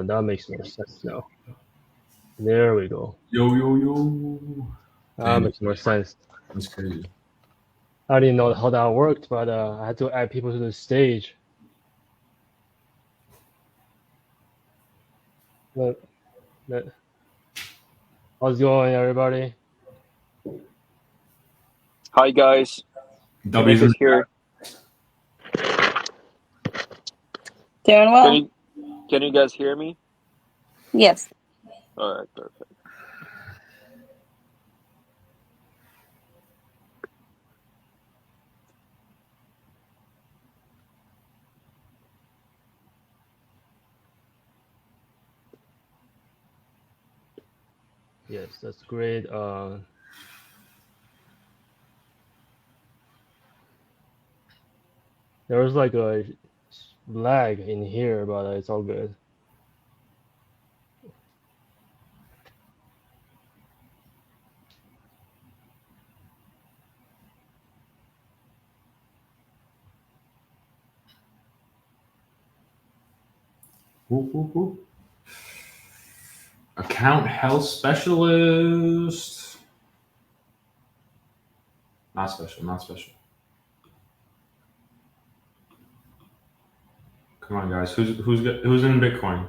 Oh, that makes more sense now. There we go. Yo. That Damn, makes more sense. that's crazy. I didn't know how that worked, but I had to add people to the stage. But, how's it going, everybody? Hi guys, W's Nick in is here. Doing well. Can you guys hear me? Yes. All right, perfect. Yes, that's great. There was like a lag in here, but it's all good. Whoop. Account health specialist. Not special. Come on, guys. Who's in Bitcoin?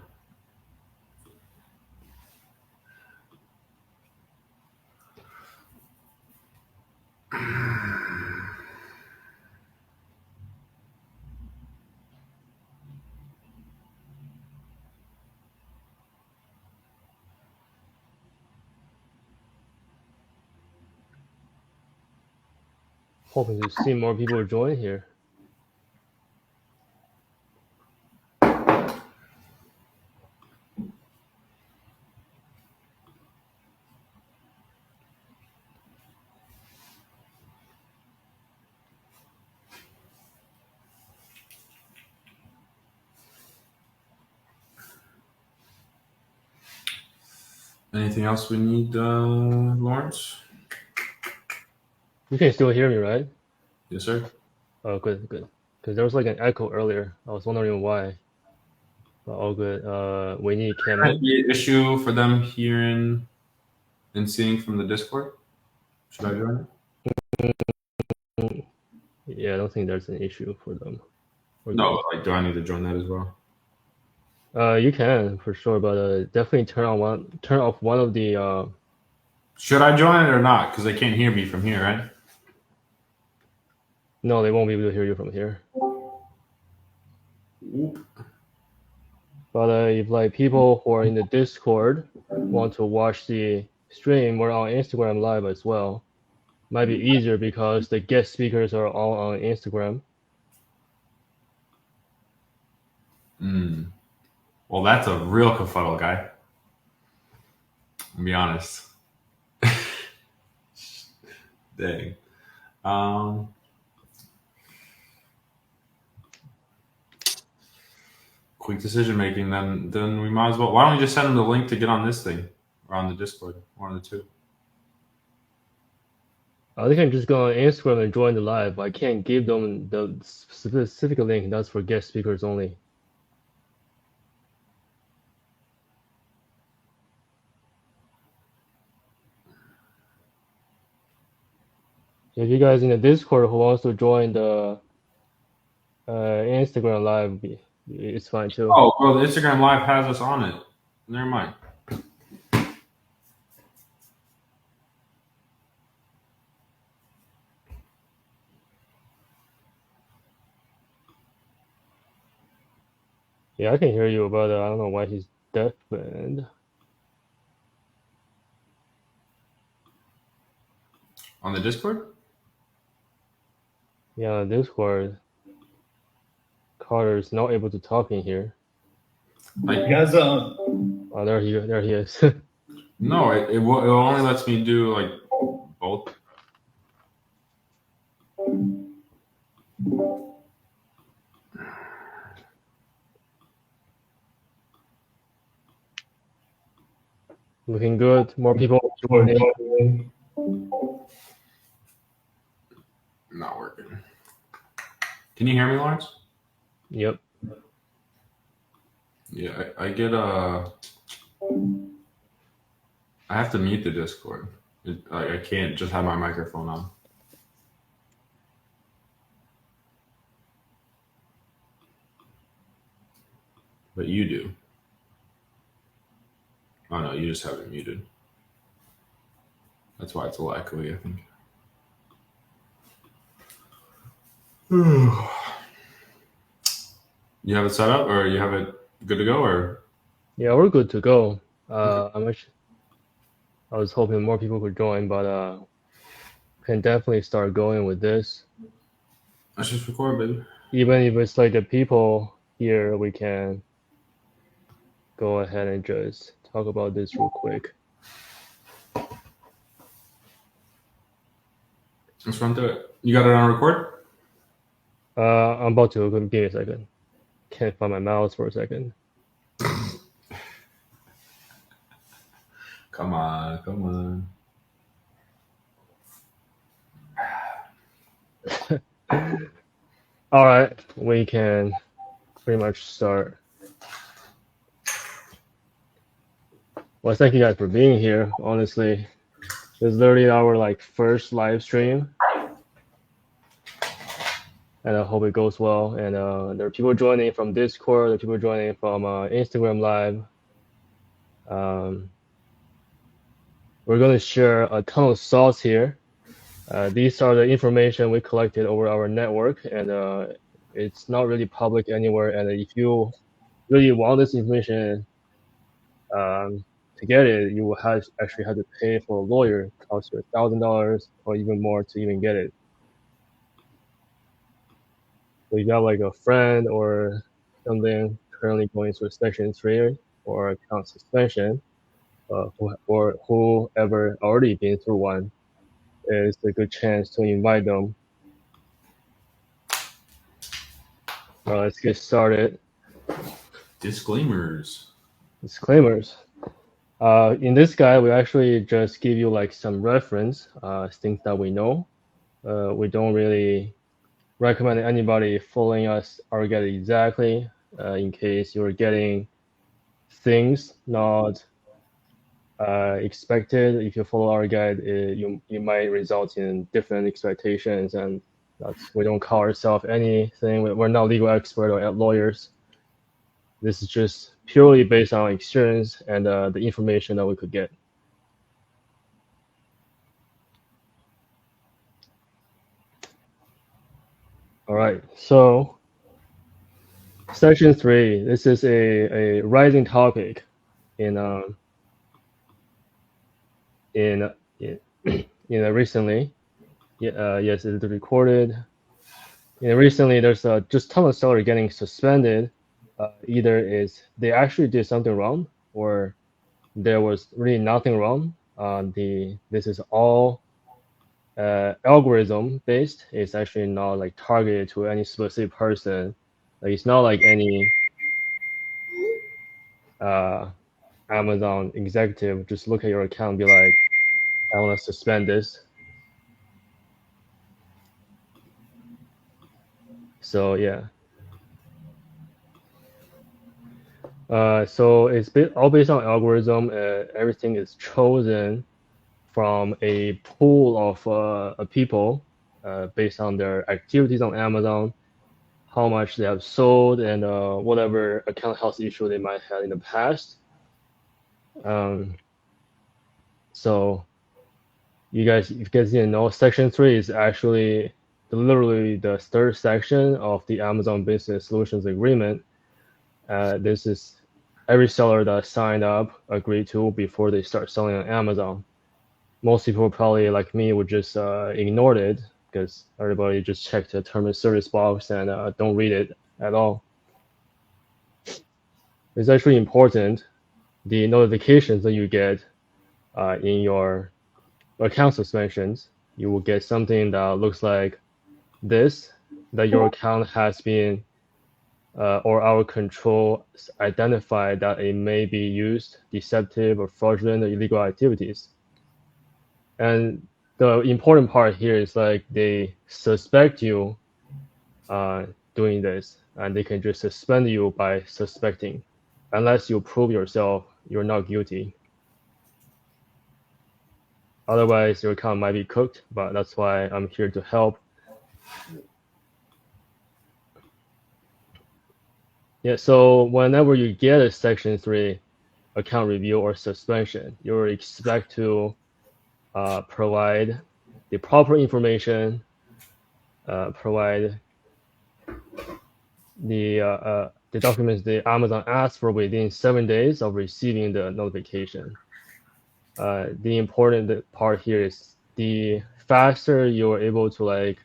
Hoping to see more people join here. Anything else we need, Lawrence? You can still hear me, right? Yes, sir. Oh, good. Because there was like an echo earlier. I was wondering why. But all good. We need Might Cameron. be an issue for them hearing and seeing from the Discord. Should I join it? Yeah, I don't think there's an issue for them. We're No, good. like, do I need to join that as well? You can for sure, but definitely turn off one of the. Should I join it or not? Because they can't hear me from here, right? No, they won't be able to hear you from here. Whoop. But if like people who are in the Discord want to watch the stream, we're on Instagram Live as well. Might be easier because the guest speakers are all on Instagram. Well, that's a real kerfuddle, guy. I'll be honest. Dang. Quick decision making. Then we might as well. Why don't we just send them the link to get on this thing or on the Discord? One of the two. They can just go on Instagram and join the live. I can't give them the specific link. That's for guest speakers only. If you guys in the Discord who wants to join the Instagram live, it's fine too. Oh, bro, the Instagram Live has us on it. Never mind. Yeah, I can hear you, but I don't know why he's deafened. On the Discord? Yeah, on Discord, Carter's not able to talk in here. Like, Guys, Oh, there he is. no, it only lets me do like both. Looking good. More people joining. Not working. Can you hear me, Lawrence? Yep. Yeah, I get I have to mute the Discord. I can't just have my microphone on. But you do. Oh no, you just have it muted. That's why it's a little echoey, I think. You have it set up, or you have it good to go, or? Yeah, we're good to go. I was hoping more people could join, but can definitely start going with this. Let's just record, baby. Even if it's like the people here, we can go ahead and just talk about this real quick. Let's run through it. You got it on record? I'm about to. Give me a second. Can't find my mouse for a second. Come on. All right, we can pretty much start. Well, thank you guys for being here. Honestly, this is literally our first live stream, and I hope it goes well. And there are people joining from Discord, there are people joining from Instagram Live. We're going to share a ton of thoughts here. These are the information we collected over our network, and it's not really public anywhere. And if you really want this information to get it, you will actually have to pay for a lawyer. It costs you $1,000 or even more to even get it. So you got like a friend or something currently going through Section 3 or account suspension, or whoever already been through one, is a good chance to invite them. Let's get started. Disclaimers. In this guide, we actually just give you like some reference, things that we know. We don't really recommend anybody following our guide exactly, in case you're getting things not expected. If you follow our guide, you might result in different expectations, and we don't call ourselves anything. We're not legal experts or lawyers. This is just purely based on experience and the information that we could get. All right, so Section 3, this is a rising topic in recently. Yes, it's recorded. Recently, there's just ton of sellers getting suspended. Either is they actually did something wrong, or there was really nothing wrong. This is all algorithm based. It's actually not like targeted to any specific person. Like it's not like any Amazon executive just look at your account and be like, I want to suspend this. So yeah. So it's all based on algorithm. Everything is chosen from a pool of people based on their activities on Amazon, how much they have sold, and whatever account health issue they might have in the past. So if you guys didn't know, Section 3 is actually literally the third section of the Amazon Business Solutions Agreement. This is every seller that signed up agreed to before they start selling on Amazon. Most people probably like me would just ignore it because everybody just check the term and service box and don't read it at all. It's actually important. The notifications that you get in your account suspensions, you will get something that looks like this, that your account has been or our control identified that it may be used deceptive or fraudulent or illegal activities. And the important part here is like they suspect you doing this, and they can just suspend you by suspecting. unless you prove yourself you're not guilty. Otherwise, your account might be cooked, but that's why I'm here to help. Yeah, so whenever you get a Section 3 account review or suspension, you expect to provide the proper information, provide the documents the Amazon asks for within 7 days of receiving the notification. The important part here is the faster you're able to like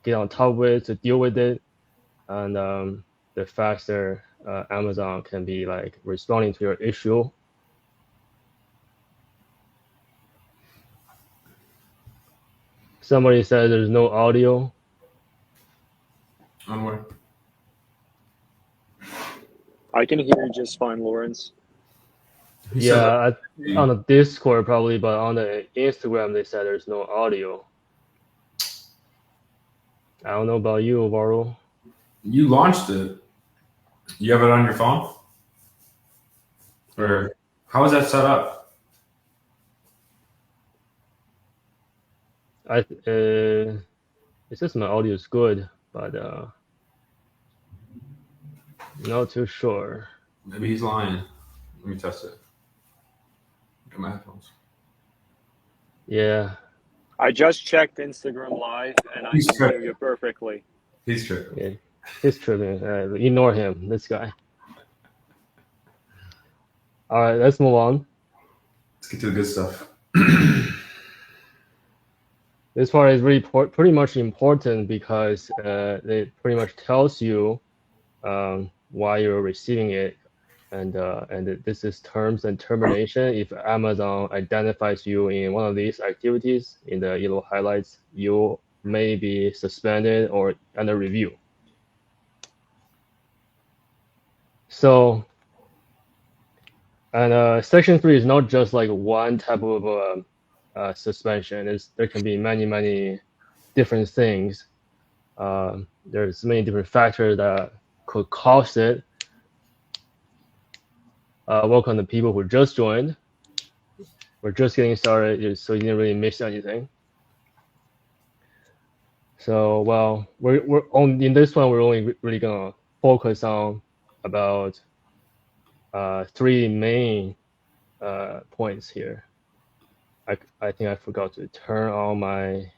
get on top of it, to deal with it, and the faster Amazon can be like responding to your issue. Somebody said there's no audio. On where? I can hear you just fine, Lawrence. He said that. Yeah, on the Discord probably, but on the Instagram they said there's no audio. I don't know about you, Varro. You launched it. You have it on your phone? Or how is that set up? It says my audio is good, but not too sure. Maybe he's lying. Let me test it. Get my headphones. Yeah. I just checked Instagram Live and I He's can tripping. hear you perfectly. He's tripping. Yeah, he's tripping. Ignore him, this guy. All right, let's move on. Let's get to the good stuff. This part is really pretty much important because it pretty much tells you why you're receiving it, and this is terms and termination. If Amazon identifies you in one of these activities in the yellow highlights, you may be suspended or under review. So, and Section 3 is not just like one type of suspension. There can be many different things. There's many different factors that could cause it. Welcome to people who just joined. We're just getting started, so you didn't really miss anything. So, well, we're on in this one. We're only really gonna focus on about 3 main points here. I think I forgot to turn on my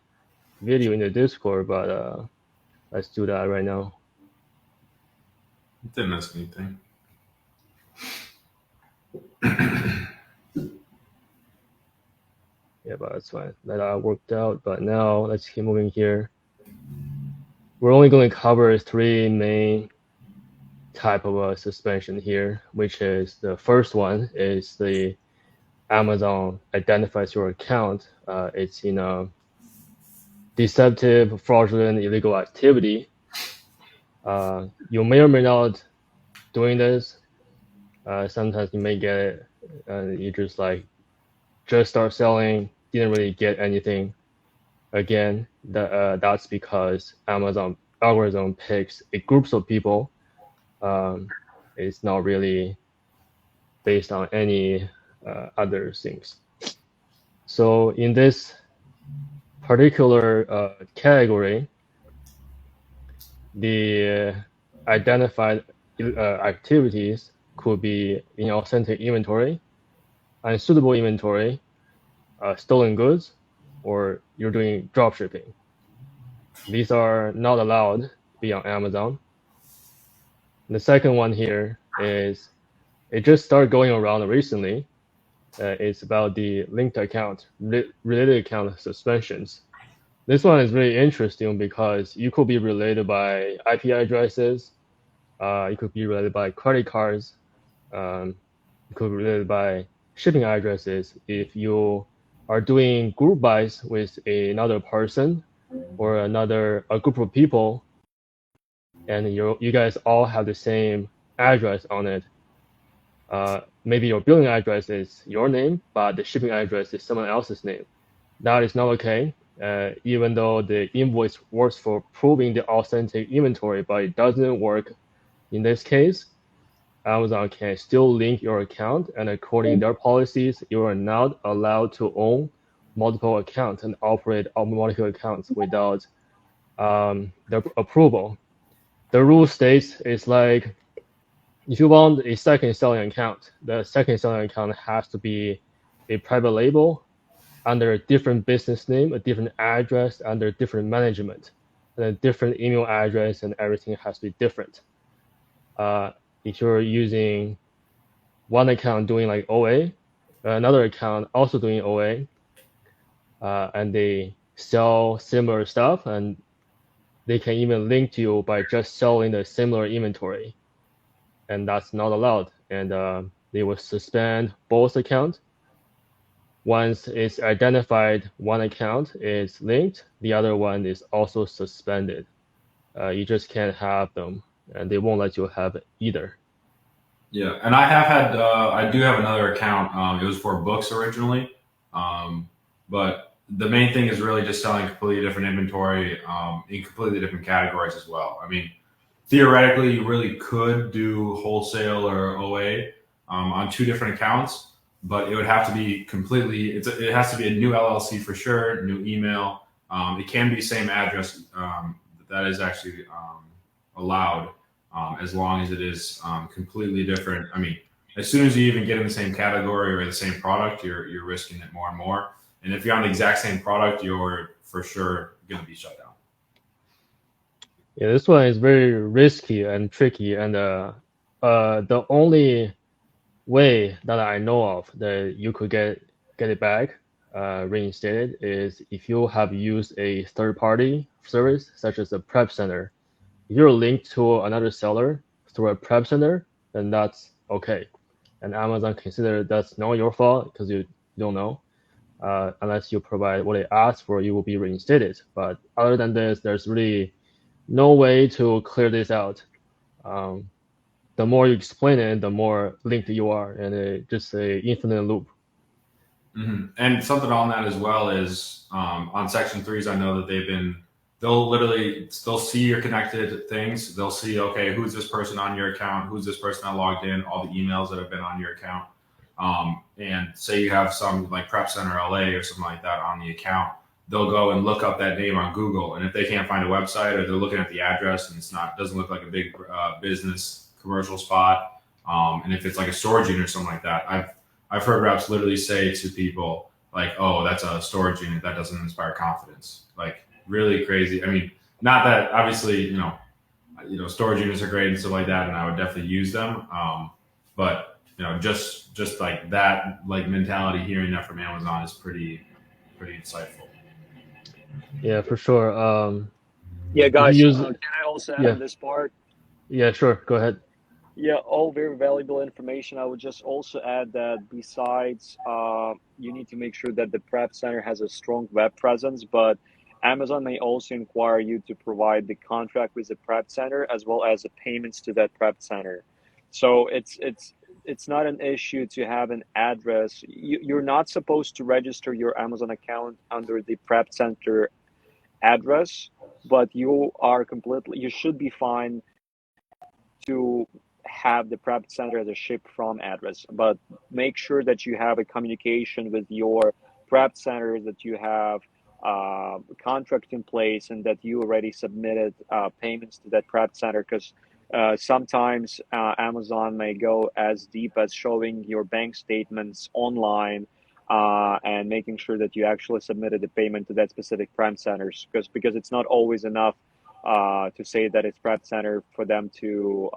video in the Discord, but let's do that right now. Didn't miss anything. Yeah, but that's fine. That worked out. But now let's keep moving here. We're only going to cover 3 main type of a suspension here, which is the first one is the Amazon identifies your account. It's in a deceptive, fraudulent, illegal activity. You may or may not doing this. Sometimes you may get it, you just start selling, didn't really get anything. Again, that's because Amazon algorithm picks a groups of people. It's not really based on any other things. So in this particular category, the identified activities could be inauthentic inventory, unsuitable inventory, stolen goods, or you're doing drop shipping. These are not allowed to be on Amazon. And the second one here is, it just started going around recently. It's about the linked account, related account suspensions. This one is really interesting because you could be related by IP addresses, you could be related by credit cards, you could be related by shipping addresses. If you are doing group buys with another person or a group of people, and you guys all have the same address on it, maybe your billing address is your name, but the shipping address is someone else's name. That is not okay. Even though the invoice works for proving the authentic inventory, but it doesn't work in this case. Amazon can still link your account, and according to their policies, you are not allowed to own multiple accounts and operate on multiple accounts without their approval. The rule states it's like if you want a second selling account, the second selling account has to be a private label under a different business name, a different address, under different management, and a different email address, and everything has to be different. If you're using one account doing like OA, another account also doing OA, and they sell similar stuff, and they can even link to you by just selling the similar inventory, and that's not allowed. And they will suspend both accounts. Once it's identified one account is linked, the other one is also suspended. You just can't have them, and they won't let you have either. Yeah, and I do have another account. It was for books originally, but the main thing is really just selling completely different inventory in completely different categories as well. I mean, theoretically, you really could do wholesale or OA on two different accounts, but it would have to be completely. It has to be a new LLC for sure, new email. It can be same address. That is actually allowed as long as it is completely different. I mean, as soon as you even get in the same category or the same product, you're risking it more and more. And if you're on the exact same product, you're for sure going to be shut down. Yeah, this one is very risky and tricky, and the only way that I know of that you could get it back reinstated is if you have used a third-party service such as a prep center. If you're linked to another seller through a prep center, then that's okay. And Amazon consider that's not your fault because you don't know. Unless you provide what they asked for, you will be reinstated. But other than this, there's really no way to clear this out. The more you explain it, the more linked you are, and it just a infinite loop. Mm-hmm. And something on that as well is on Section 3s, I know that they'll see your connected things. They'll see, okay, who's this person on your account? Who's this person that logged in? All the emails that have been on your account. And say you have some like Prep Center LA or something like that on the account, they'll go and look up that name on Google. And if they can't find a website or they're looking at the address and doesn't look like a big business commercial spot, and if it's like a storage unit or something like that, I've heard reps literally say to people like, "Oh, that's a storage unit. That doesn't inspire confidence." Like really crazy. I mean, not that obviously, storage units are great and stuff like that, and I would definitely use them. But just like that, like mentality, hearing that from Amazon is pretty insightful. Yeah, for sure. Yeah, guys, use can I also add yeah on this part? yeah sure go ahead. Yeah, all very valuable information. I would just also add that besides, you need to make sure that the prep center has a strong web presence, but Amazon may also require you to provide the contract with the prep center as well as the payments to that prep center. So it's not an issue to have an address. You're not supposed to register your Amazon account under the prep center address, but you should be fine to have the prep center as a ship from address, but make sure that you have a communication with your prep center, that you have contract in place, and that you already submitted payments to that prep center, because sometimes Amazon may go as deep as showing your bank statements online and making sure that you actually submitted the payment to that specific prep centers, because it's not always enough to say that it's prep center for them to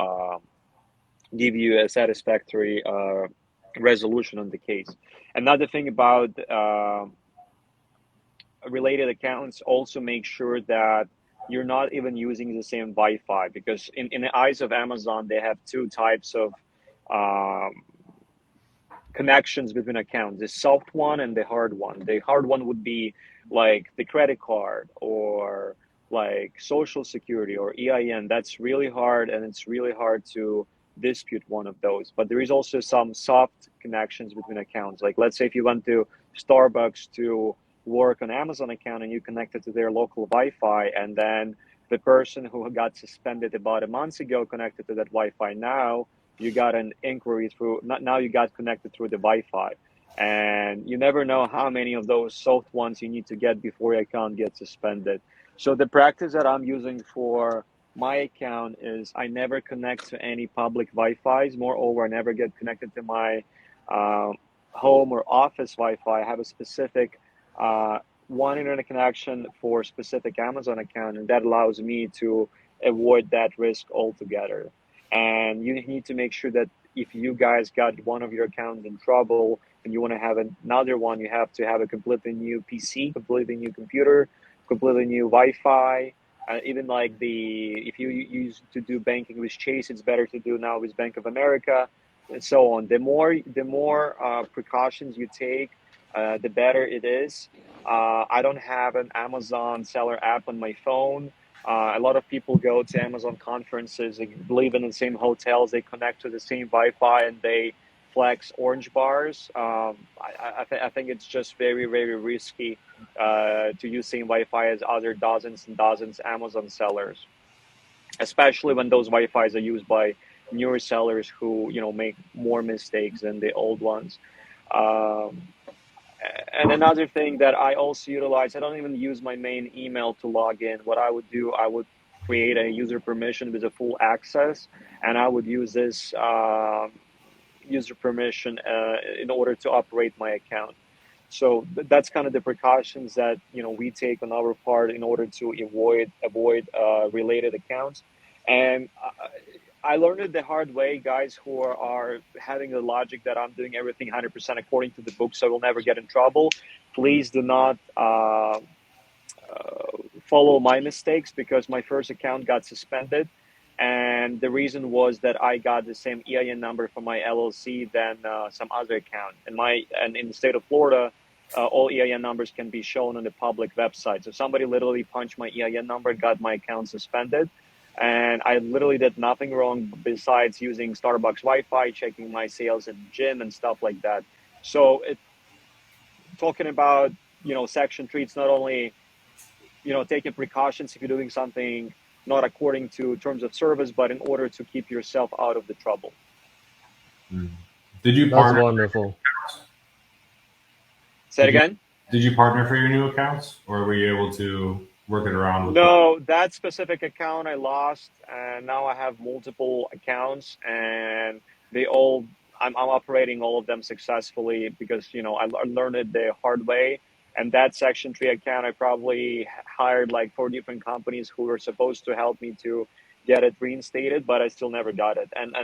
give you a satisfactory resolution on the case. Another thing about related accounts, also make sure that you're not even using the same Wi-Fi, because in the eyes of Amazon, they have two types of connections between accounts: the soft one and the hard one. The hard one would be like the credit card or like social security or EIN. That's really hard, and it's really hard to dispute one of those. But there is also some soft connections between accounts. Like, let's say if you went to Starbucks to work on Amazon account and you connected to their local Wi-Fi, and then the person who got suspended about a month ago connected to that Wi-Fi now, you got an inquiry through, now you got connected through the Wi-Fi. And you never know how many of those soft ones you need to get before your account gets suspended. So the practice that I'm using for my account is I never connect to any public Wi-Fi's. Moreover, I never get connected to my uh, home or office Wi-Fi. I have a specific one internet connection for specific Amazon account, and that allows me to avoid that risk altogether. And you need to make sure that if you guys got one of your accounts in trouble and you want to have another one, you have to have a completely new PC, completely new computer, completely new Wi-Fi. Even like if you use to do banking with Chase, it's better to do now with Bank of America, and so on. The more precautions you take, the better it is. I don't have an Amazon seller app on my phone. A lot of people go to Amazon conferences, they live in the same hotels, they connect to the same Wi-Fi, and they flex orange bars. I think it's just very, very risky to use same Wi-Fi as other dozens and dozens Amazon sellers, especially when those Wi-Fis are used by newer sellers who make more mistakes than the old ones. Um, and another thing that I also utilize, I don't even use my main email to log in. What I would do, I would create a user permission with a full access, and I would use this user permission in order to operate my account. So that's kind of the precautions that we take on our part in order to avoid related accounts. And I learned it the hard way, guys who are having the logic that I'm doing everything 100% according to the book, so I will never get in trouble. Please do not follow my mistakes, because my first account got suspended. And the reason was that I got the same EIN number for my LLC than some other account. And in the state of Florida, all EIN numbers can be shown on the public website. So somebody literally punched my EIN number, got my account suspended. And I literally did nothing wrong besides using Starbucks Wi-Fi, checking my sales at the gym and stuff like that. So talking about, Section 3, it's not only, taking precautions if you're doing something not according to terms of service, but in order to keep yourself out of the trouble. Did you That's partner? wonderful. Say it again? Did you partner for your new accounts, or were you able to work it around with No, that specific account I lost, and now I have multiple accounts, and I'm operating all of them successfully because I learned it the hard way. And that Section 3 account, I probably hired like 4 different companies who were supposed to help me to get it reinstated, but I still never got it. And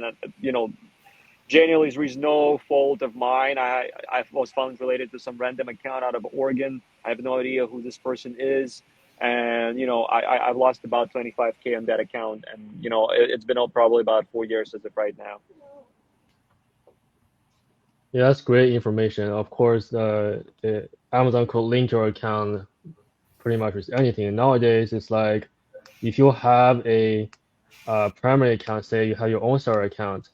genuinely, there is no fault of mine. I was found related to some random account out of Oregon. I have no idea who this person is. And, I've lost about 25K on that account. And, it's been probably about 4 years as of right now. Yeah, that's great information. Of course, Amazon could link your account pretty much with anything. Nowadays, it's like if you have a primary account, say you have your own seller account,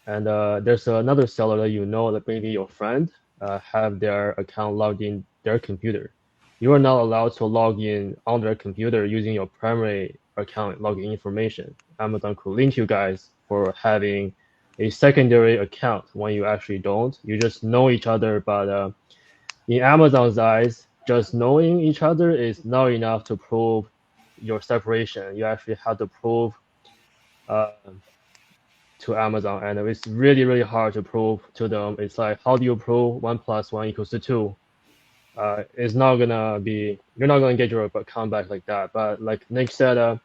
and there's another seller that that maybe your friend have their account logged in their computer. You are not allowed to log in on their computer using your primary account login information. Amazon could link you guys for having a secondary account when you actually don't. You just know each other, but in Amazon's eyes, just knowing each other is not enough to prove your separation. You actually have to prove uh, to Amazon, and it's really, really hard to prove to them. It's like, how do you prove 1 + 1 = 2? It's not gonna be, you're not gonna get your account back like that. But like Nick said,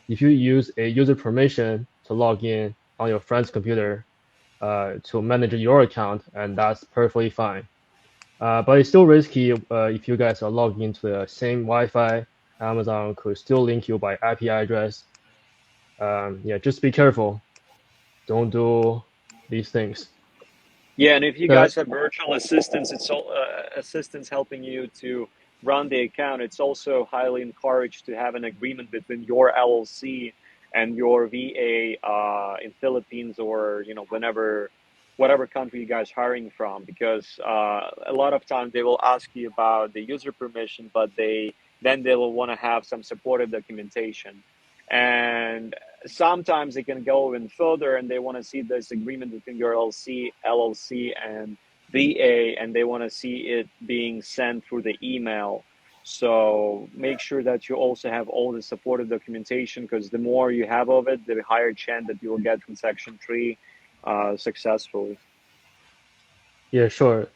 if you use a user permission to log in on your friend's computer to manage your account, and that's perfectly fine. But it's still risky if you guys are logging into the same Wi-Fi. Amazon could still link you by IP address. Yeah, just be careful. Don't do these things. Yeah, and if you The guys have virtual assistants, it's all assistants helping you to run the account. It's also highly encouraged to have an agreement between your LLC and your VA in Philippines, or whatever country you guys hiring from, because a lot of times they will ask you about the user permission, but they will want to have some supportive documentation. And sometimes they can go even further and they want to see this agreement between your LLC and VA, and they want to see it being sent through the email. So make sure that you also have all the supportive documentation, because the more you have of it, the higher chance that you will get from Section 3 successfully. Yeah, sure.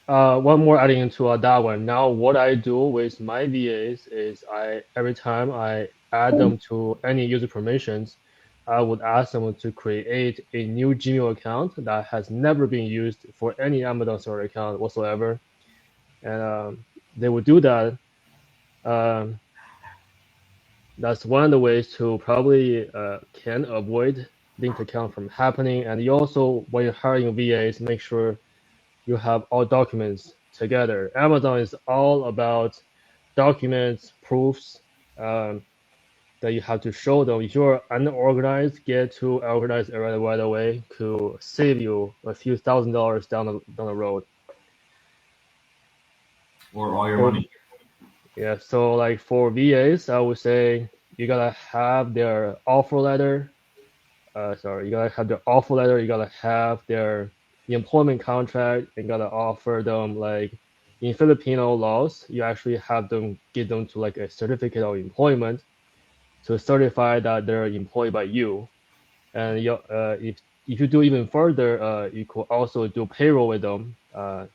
One more adding into that one. Now, what I do with my VAs is every time I add them to any user permissions, I would ask them to create a new Gmail account that has never been used for any Amazon seller account whatsoever, and they would do that. Um, that's one of the ways to probably can avoid linked account from happening. And you also, when you're hiring VAs, make sure you have all documents together. Amazon is all about documents, proofs that you have to show them. If you're unorganized, get to organize it right away to save you a few $1,000s down the road. Or all your For money. Yeah, so like for VAs, I would say you gotta have their offer letter. You gotta have their offer letter. You gotta have their employment contract. And gotta offer them like in Filipino laws, you actually have them give them to like a certificate of employment to certify that they're employed by you. And if you do even further, you could also do payroll with them,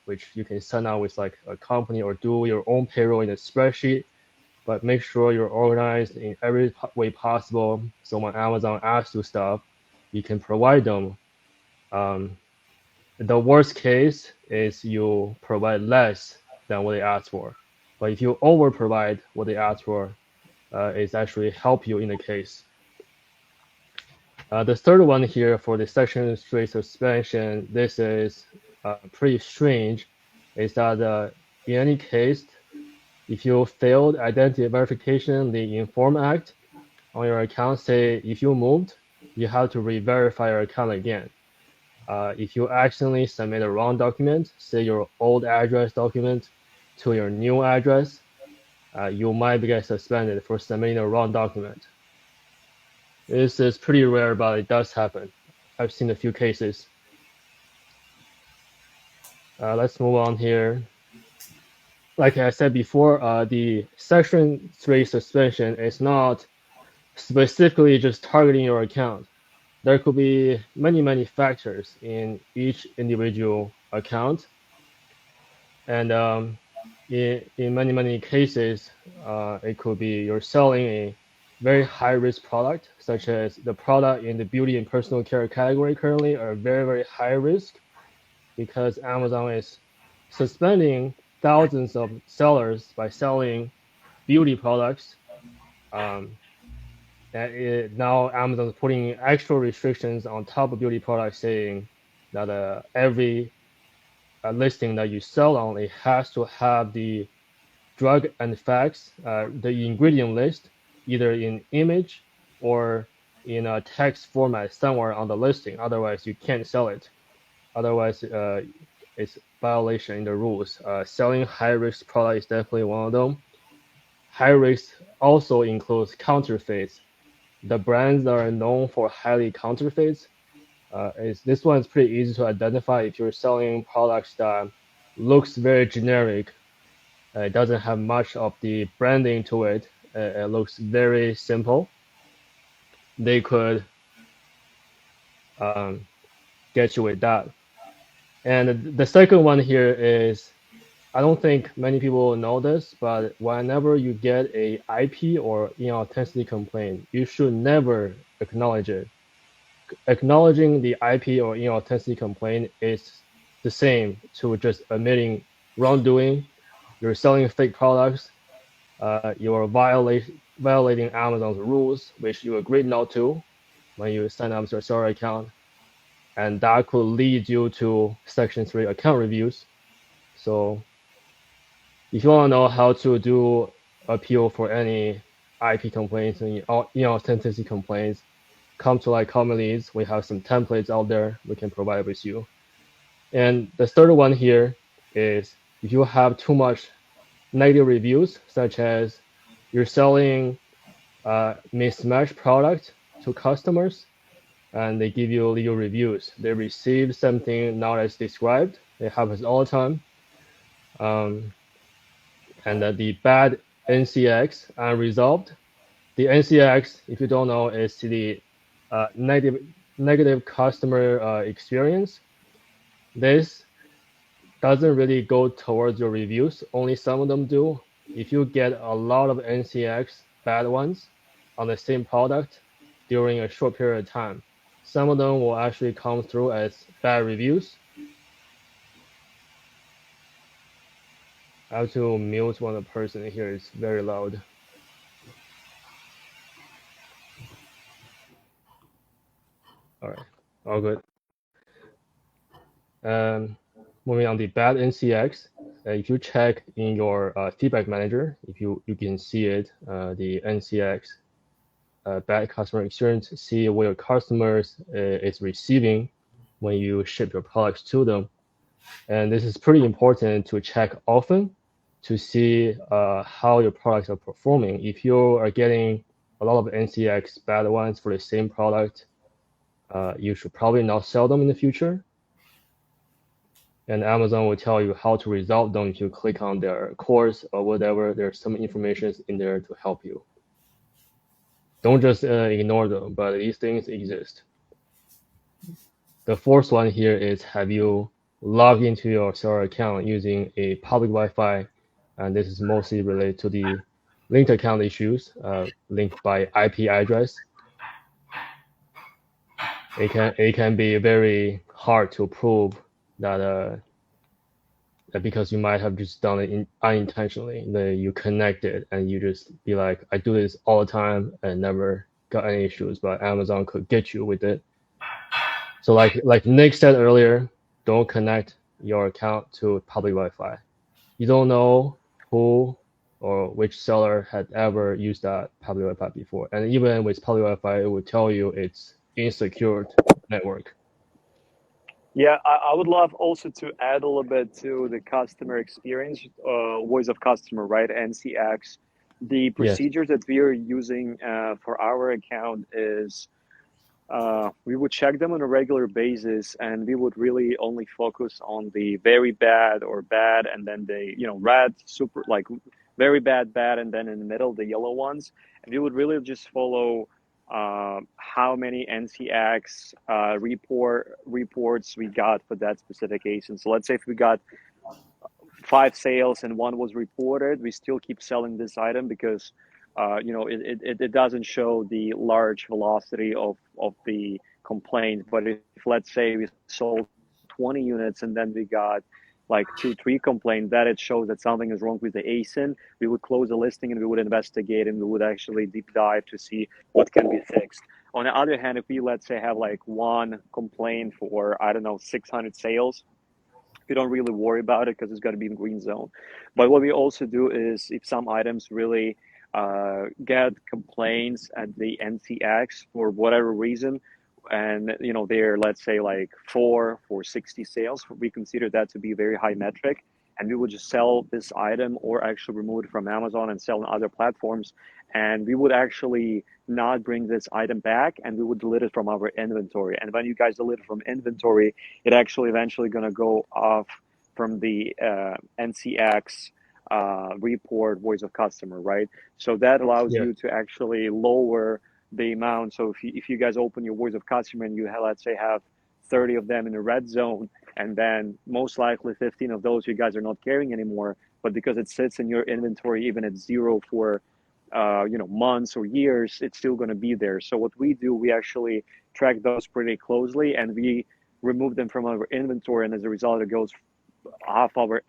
which you can sign out with like a company or do your own payroll in a spreadsheet. But make sure you're organized in every way possible. So when Amazon asks you stuff, you can provide them. Um, the worst case is you provide less than what they ask for. But if you over provide what they ask for, it's actually help you in the case. The third one here for the Section 3 suspension, this is pretty strange, is that in any case, if you failed identity verification, the Inform Act on your account say if you moved, you have to re-verify your account again. If you accidentally submit a wrong document, say your old address document to your new address, you might get suspended for submitting the wrong document. This is pretty rare, but it does happen. I've seen a few cases. Let's move on here. Like I said before, the Section 3 suspension is not specifically just targeting your account. There could be many factors in each individual account, and in many cases, it could be you're selling a very high risk product, such as the product in the beauty and personal care category currently are very high risk because Amazon is suspending thousands of sellers by selling beauty products. Um, now Amazon is putting extra restrictions on top of beauty products, saying that every listing that you sell on it has to have the drug and facts, the ingredient list, either in image or in a text format somewhere on the listing. Otherwise, you can't sell it. Otherwise, it's violation in the rules. Selling high risk product is definitely one of them. High risk also includes counterfeits. The brands that are known for highly counterfeits, this one is pretty easy to identify if you're selling products that looks very generic. It doesn't have much of the branding to it. It looks very simple. They could get you with that. And the second one here is, I don't think many people know this, but whenever you get a IP or inauthenticity complaint, you should never acknowledge it. Acknowledging the IP or inauthenticity complaint is the same to just admitting wrongdoing. You're selling fake products. You are violating Amazon's rules, which you agreed not to when you sign up your seller account, and that could lead you to Section 3 account reviews. So if you want to know how to do appeal for any IP complaints and inauthenticity complaints, come to like CometLeads. We have some templates out there we can provide with you. And the third one here is if you have too much negative reviews, such as you're selling mismatch product to customers, and they give you little reviews. They receive something not as described. It happens all the time. And the bad NCX unresolved. The NCX, if you don't know, is the negative customer experience. This doesn't really go towards your reviews. Only some of them do. If you get a lot of NCX bad ones on the same product during a short period of time, some of them will actually come through as bad reviews. I have to mute one person here. It's very loud. All right, all good. Moving on the bad NCX, if you check in your feedback manager, if you can see it, the NCX bad customer experience, see what your customers is receiving when you ship your products to them. And this is pretty important to check often to see how your products are performing. If you are getting a lot of NCX bad ones for the same product, you should probably not sell them in the future. And Amazon will tell you how to resolve them if you click on their course or whatever. There's some information in there to help you. Don't just ignore them, but these things exist. The fourth one here is, have you logged into your seller account using a public Wi-Fi? And this is mostly related to the linked account issues, linked by IP address. It can be very hard to prove that because you might have just done it unintentionally, that you connected and you just be like, I do this all the time and never got any issues, but Amazon could get you with it. So like Nick said earlier, don't connect your account to public Wi-Fi. You don't know who or which seller had ever used that public Wi-Fi before. And even with public Wi-Fi, it would tell you it's insecure network. Yeah, I would love also to add a little bit to the customer experience, voice of customer, right? NCX. The Yes. procedures that we are using for our account is we would check them on a regular basis, and we would really only focus on the very bad or bad, and then the red, super, like very bad, bad, and then in the middle the yellow ones, and we would really just follow how many NCX reports we got for that specific ASIN. So let's say if we got 5 sales and 1 was reported, we still keep selling this item because it doesn't show the large velocity of the complaint. But if let's say we sold 20 units and then we got like 2-3 complaints, that it shows that something is wrong with the ASIN. We would close the listing and we would investigate and we would actually deep dive to see what can be fixed. On the other hand, if we let's say have like 1 complaint for 600 sales, we don't really worry about it because it's going to be in green zone. But what we also do is if some items really get complaints at the NCX for whatever reason, and they're let's say like 4 for 60 sales, we consider that to be a very high metric, and we would just sell this item or actually remove it from Amazon and sell on other platforms, and we would actually not bring this item back, and we would delete it from our inventory. And when you guys delete it from inventory, it actually eventually going to go off from the NCX report voice of customer, right? So that allows you to actually lower the amount. So if you guys open your voice of customer and you have, let's say, have 30 of them in a red zone, and then most likely 15 of those you guys are not carrying anymore, but because it sits in your inventory even at 0 for months or years, it's still going to be there. So what we do, we actually track those pretty closely and we remove them from our inventory, and as a result it goes off our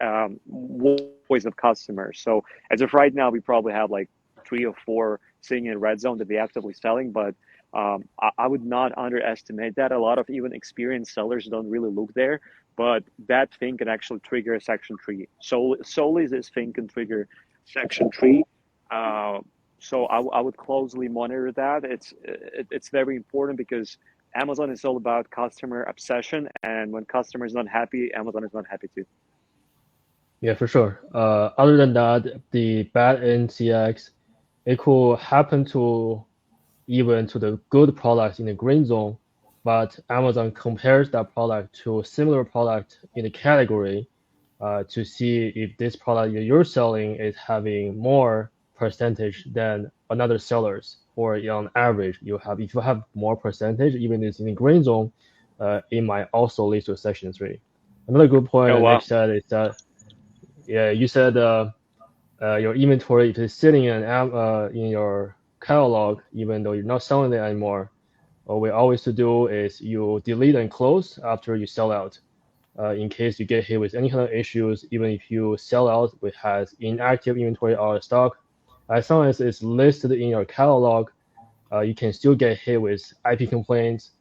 voice of customers. So as of right now, we probably have like 3 or 4 sitting in red zone that we're actively selling, but I would not underestimate that. A lot of even experienced sellers don't really look there, but that thing can actually trigger a section 3. Solely this thing can trigger section 3. So I would closely monitor that. It's very important because Amazon is all about customer obsession, and when customer is not happy, Amazon is not happy too. Yeah, for sure. Other than that, the bad NCX it could happen to even to the good products in the green zone, but Amazon compares that product to a similar product in the category to see if this product you're selling is having more percentage than another sellers, or on average you have, if you have more percentage, even if it's in the green zone, it might also lead to section 3. Another good point Oh that wow. Nick said is that, yeah, you said your inventory, if it's sitting in your catalog, even though you're not selling it anymore, what we always to do is you delete and close after you sell out. In case you get hit with any kind of issues, even if you sell out with has inactive inventory out of stock, as long as it's listed in your catalog, you can still get hit with IP complaints,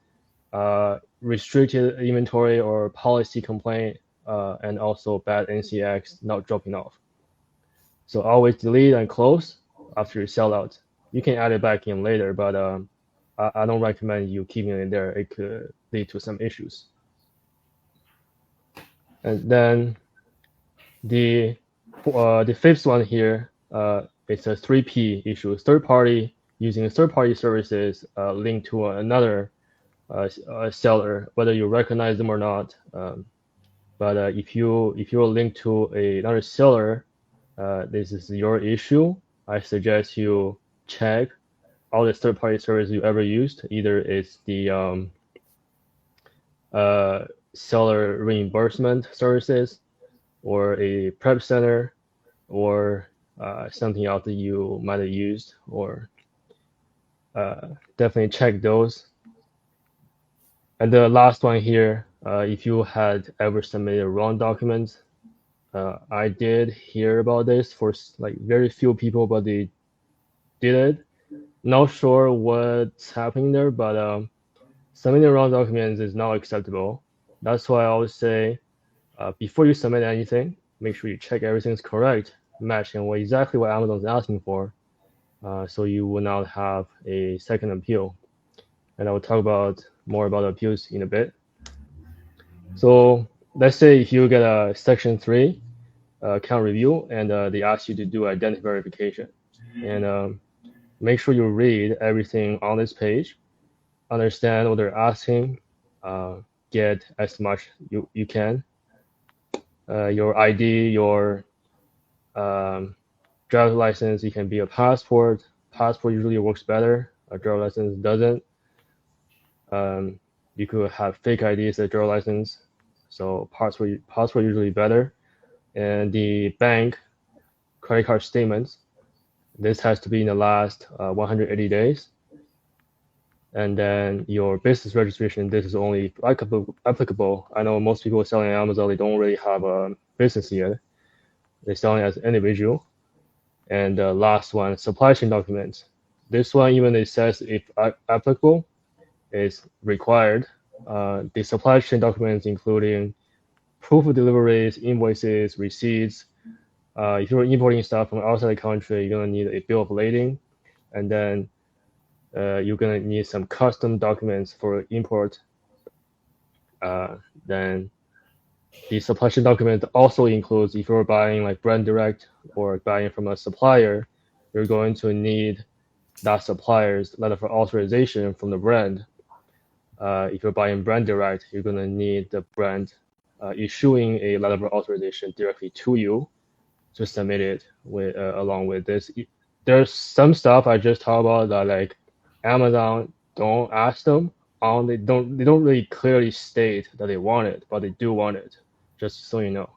restricted inventory or policy complaint, and also bad NCX not dropping off. So always delete and close after you sell out. You can add it back in later, but I don't recommend you keeping it there. It could lead to some issues. And then the fifth one here, it's a 3P issue. Third party, using third party services linked to another seller, whether you recognize them or not. But if you're linked to another seller, this is your issue. I suggest you check all the third party services you ever used. Either it's the seller reimbursement services, or a prep center, or something else that you might have used, or definitely check those. And the last one here, if you had ever submitted wrong documents, I did hear about this for like very few people, but they did it. Not sure what's happening there, but submitting wrong documents is not acceptable. That's why I always say, before you submit anything, make sure you check everything's correct, matching what exactly what Amazon's asking for, so you will not have a second appeal. And I will talk about more about appeals in a bit. So let's say if you get a section 3 account review, and they ask you to do identity verification, and make sure you read everything on this page, understand what they're asking, get as much you can. Your ID, your driver's license, it can be a passport. Passport usually works better. A driver's license doesn't. You could have fake IDs as driver's license, so passport usually better. And the bank credit card statements, this has to be in the last 180 days. And then your business registration, this is only applicable. I know most people selling on Amazon, they don't really have a business yet. They're selling as individual. And the last one, supply chain documents. This one, even it says if applicable, is required. The supply chain documents, including proof of deliveries, invoices, receipts. If you're importing stuff from outside the country, you're gonna need a bill of lading, and then you're gonna need some custom documents for import. Then the supply chain document also includes, if you're buying like brand direct or buying from a supplier, you're going to need that supplier's letter of authorization from the brand. If you're buying brand direct, you're going to need the brand issuing a letter of authorization directly to you to submit it with along with this. There's some stuff I just talked about that like Amazon don't ask them on. They don't really clearly state that they want it, but they do want it. Just so you know.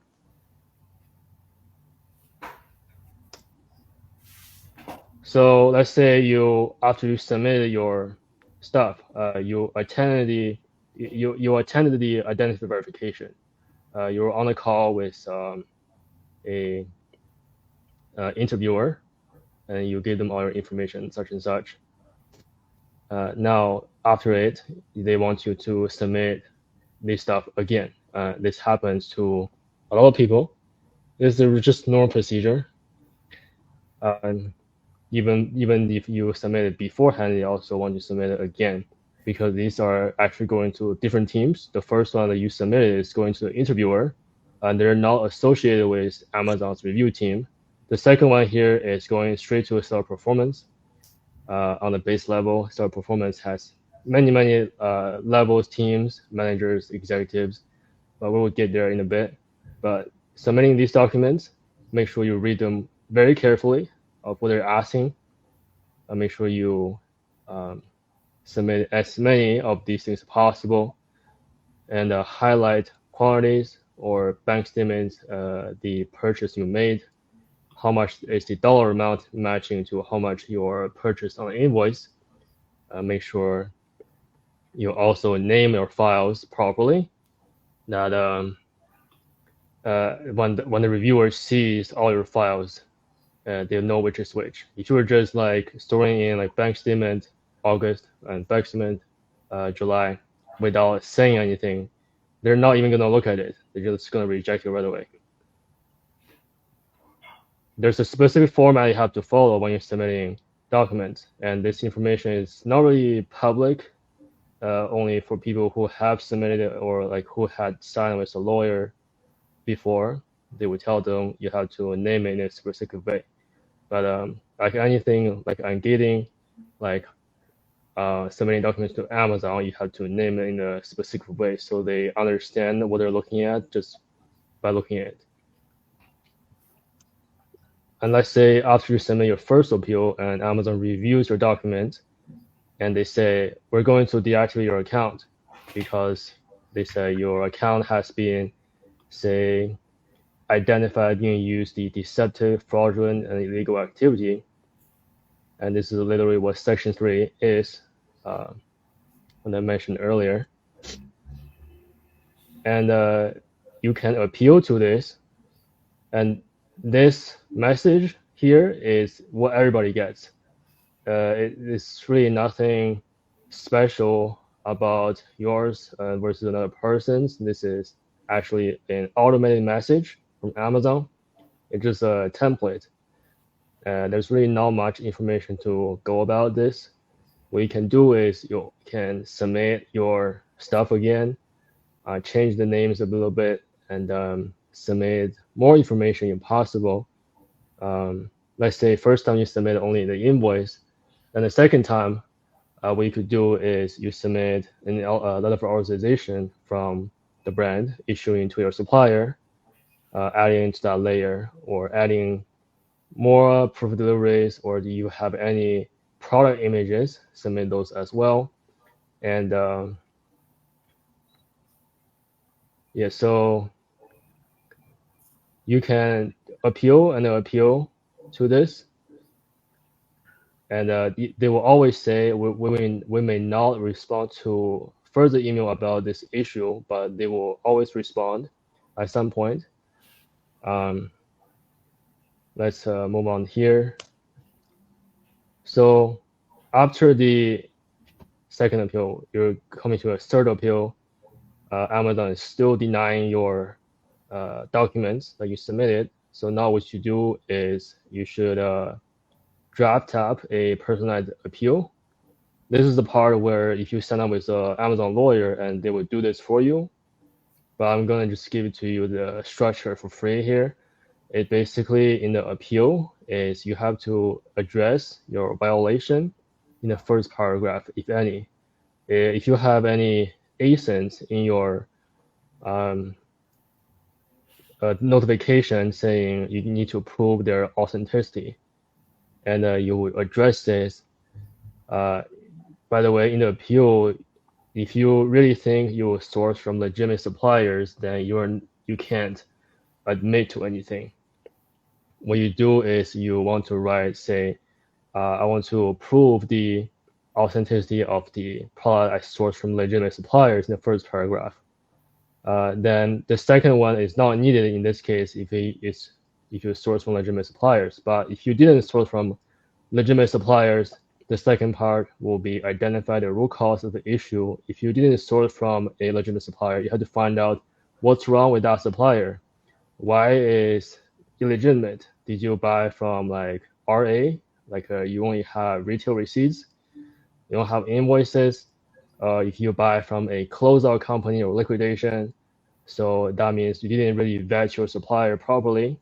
So let's say after you submitted your stuff, you attended the identity verification. You were on a call with a interviewer, and you give them all your information, such and such. Now after it, they want you to submit this stuff again. This happens to a lot of people. This is just normal procedure. Even if you submit it beforehand, they also want you to submit it again, because these are actually going to different teams. The first one that you submitted is going to the interviewer, and they're not associated with Amazon's review team. The second one here is going straight to seller performance. On the base level, seller performance has many levels, teams, managers, executives, but we will get there in a bit. But submitting these documents, make sure you read them very carefully of what they're asking. Make sure you submit as many of these things as possible, and highlight quantities or bank statements, the purchase you made, how much is the dollar amount matching to how much your purchase on the invoice. Make sure you also name your files properly. That when the reviewer sees all your files, they'll know which is which. If you were just like storing in like bank statement August and bank statement July without saying anything, they're not even gonna look at it. They're just gonna reject it right away. There's a specific format you have to follow when you're submitting documents, and this information is not really public, only for people who have submitted it or like who had signed with a lawyer before. They would tell them you have to name it in a specific way. But like anything, like I'm getting, like submitting documents to Amazon, you have to name it in a specific way so they understand what they're looking at just by looking at it. And let's say after you submit your first appeal and Amazon reviews your document and they say, we're going to deactivate your account because they say your account has been, say, identified being used the deceptive, fraudulent, and illegal activity. And this is literally what Section 3 is, when I mentioned earlier. And you can appeal to this. And this message here is what everybody gets. It's really nothing special about yours versus another person's. This is actually an automated message from Amazon. It's just a template. There's really not much information to go about this. What you can do is you can submit your stuff again, change the names a little bit, and submit more information if possible. Let's say first time you submit only the invoice, and the second time, what you could do is you submit a letter of authorization from the brand issuing to your supplier, adding to that layer, or adding more proof of deliveries, or do you have any product images, submit those as well. And yeah, so you can appeal and appeal to this. And they will always say, we may not respond to further email about this issue, but they will always respond at some point. Let's move on here. So after the second appeal, you're coming to a third appeal. Amazon is still denying your documents that you submitted. So now what you do is you should draft up a personalized appeal. This is the part where if you sign up with an Amazon lawyer and they will do this for you, but I'm gonna just give it to you the structure for free here. It basically in the appeal is you have to address your violation in the first paragraph, if any. If you have any ASINs in your notification saying you need to prove their authenticity, and you will address this. By the way, in the appeal, if you really think you will source from legitimate suppliers, then you can't admit to anything. What you do is you want to write, say, I want to prove the authenticity of the product I sourced from legitimate suppliers in the first paragraph. Then the second one is not needed in this case if you source from legitimate suppliers. But if you didn't source from legitimate suppliers, the second part will be identify the root cause of the issue. If you didn't source from a legitimate supplier, you have to find out what's wrong with that supplier. Why is illegitimate? Did you buy from like RA? Like you only have retail receipts, you don't have invoices. If you buy from a closeout company or liquidation, so that means you didn't really vet your supplier properly.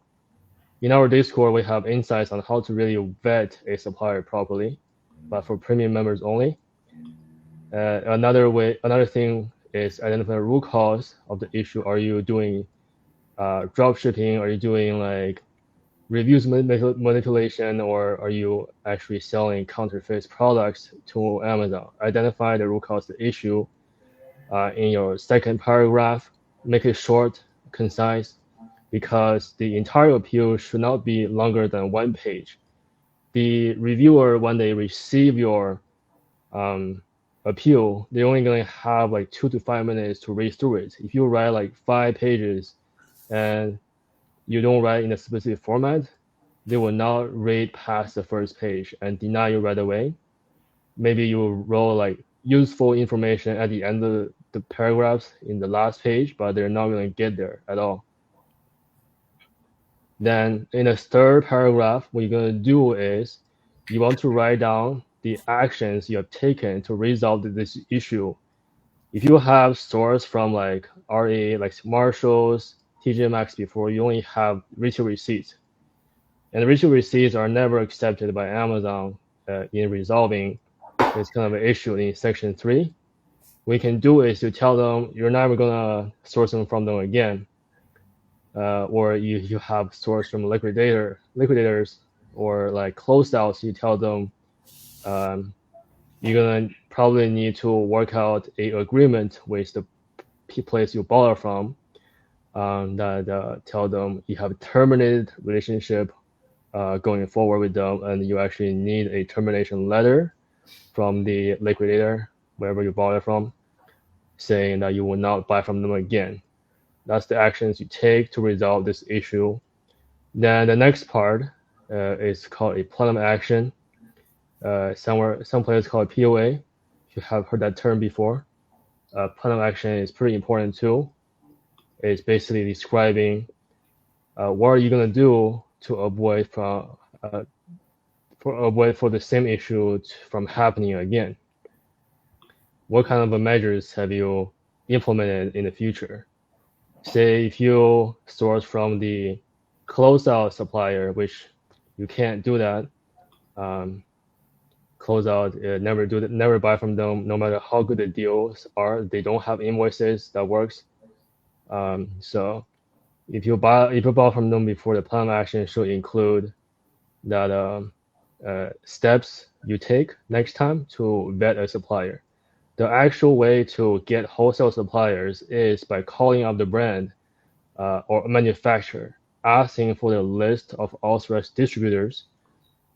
in our Discord, we have insights on how to really vet a supplier properly, but for premium members only. Another thing is identify the root cause of the issue. Are you doing drop shipping? Are you doing like reviews manipulation, or are you actually selling counterfeit products to Amazon? Identify the root cause of the issue in your second paragraph. Make it short, concise, because the entire appeal should not be longer than 1 page. The reviewer, when they receive your appeal, they're only going to have like 2 to 5 minutes to read through it. If you write like 5 pages and you don't write in a specific format, they will not read past the first page and deny you right away. Maybe you roll like useful information at the end of the paragraphs in the last page, but they're not going to get there at all. Then in the third paragraph, what you're going to do is you want to write down the actions you have taken to resolve this issue. If you have stores from like RA, like Marshalls, TJ Maxx before, you only have retail receipts. And retail receipts are never accepted by Amazon in resolving this kind of an issue in Section 3. What you can do is to tell them you're never going to source them from them again. Or you have sourced from liquidators or like closeouts. You tell them you're gonna probably need to work out a agreement with the place you bought it from. That tell them you have terminated relationship going forward with them, and you actually need a termination letter from the liquidator wherever you bought it from, saying that you will not buy from them again. That's the actions you take to resolve this issue. Then the next part is called a plan of action. Some players call it POA. If you have heard that term before, plan of action is pretty important too. It's basically describing what are you gonna do to avoid for the same issue from happening again. What kind of measures have you implemented in the future? Say if you source from the closeout supplier, which you can't do that. Closeout, never buy from them, no matter how good the deals are. They don't have invoices that works. So if you buy from them before, the plan of action should include that steps you take next time to vet a supplier. The actual way to get wholesale suppliers is by calling up the brand or manufacturer, asking for the list of authorized distributors.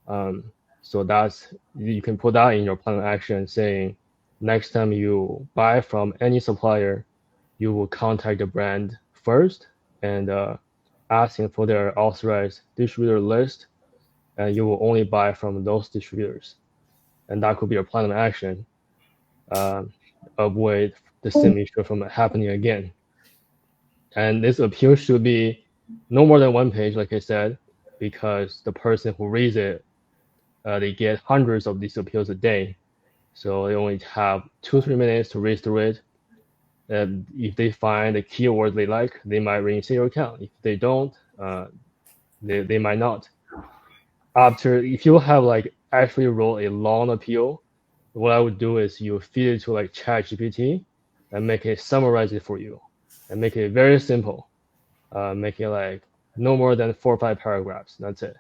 So you can put that in your plan of action, saying next time you buy from any supplier, you will contact the brand first and asking for their authorized distributor list, and you will only buy from those distributors. And that could be your plan of action. Avoid the same issue from happening again. And this appeal should be no more than 1 page, like I said, because the person who reads it, they get hundreds of these appeals a day. So they only have 2-3 minutes to read through it. And if they find a keyword they like, they might reinstate your account. If they don't, they might not. If you have like actually wrote a long appeal, what I would do is you feed it to like ChatGPT and make it summarize it for you and make it very simple. Make it like no more than 4 or 5 paragraphs. That's it.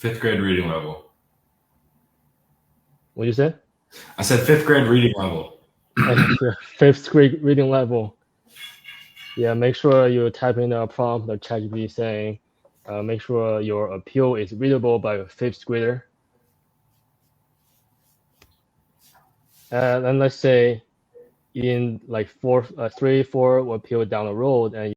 5th grade reading level. What you say? I said 5th grade reading level. 5th grade reading level. Yeah, make sure you type in a prompt, the ChatGPT saying, make sure your appeal is readable by a 5th grader. And let's say in like 3-4 appeal down the road, and